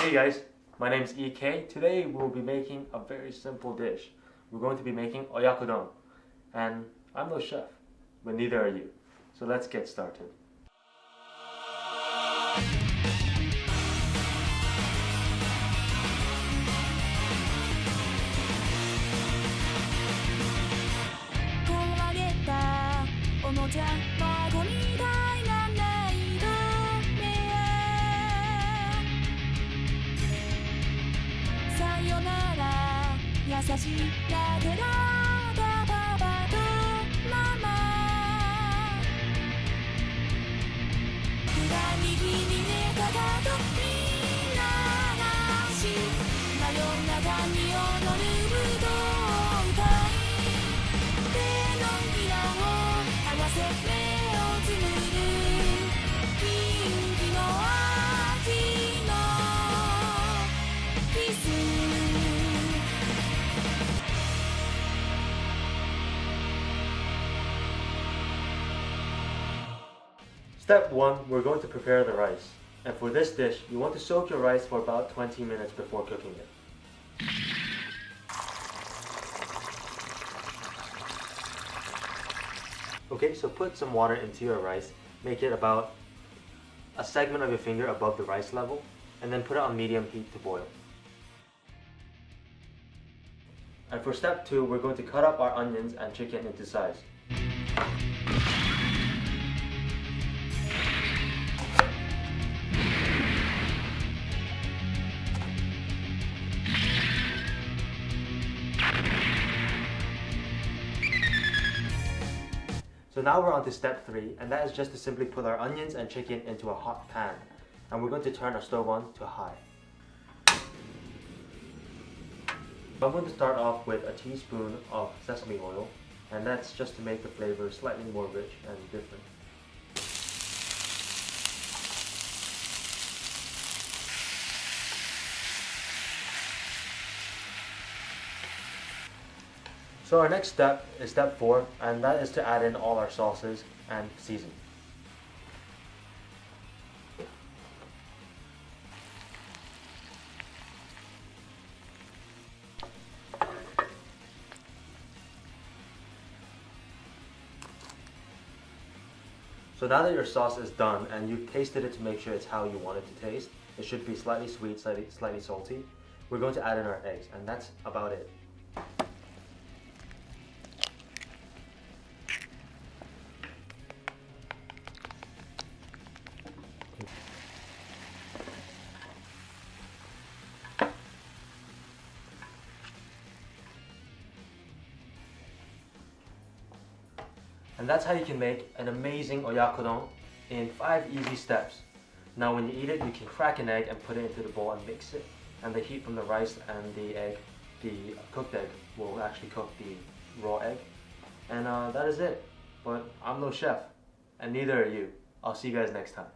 Hey guys, my name is EK. Today we'll be making a very simple dish. We're going to be making Oyakodon. And I'm no chef, but neither are you. So let's get started. Step 1, we're going to prepare the rice. And for this dish, you want to soak your rice for about 20 minutes before cooking it. Okay, so put some water into your rice, make it about a segment of your finger above the rice level, and then put it on medium heat to boil. And for step 2, we're going to cut up our onions and chicken into size. So now we're on to step 3, and that is just to simply put our onions and chicken into a hot pan. And we're going to turn our stove on to high. I'm going to start off with a teaspoon of sesame oil, and that's just to make the flavor slightly more rich and different. So our next step is step 4, and that is to add in all our sauces and season. So now that your sauce is done and you've tasted it to make sure it's how you want it to taste, it should be slightly sweet, slightly salty, we're going to add in our eggs, and that's about it. And that's how you can make an amazing Oyakodon in 5 easy steps. Now when you eat it, you can crack an egg and put it into the bowl and mix it. And the heat from the rice and the egg, the cooked egg, will actually cook the raw egg. And that is it. But I'm no chef, and neither are you. I'll see you guys next time.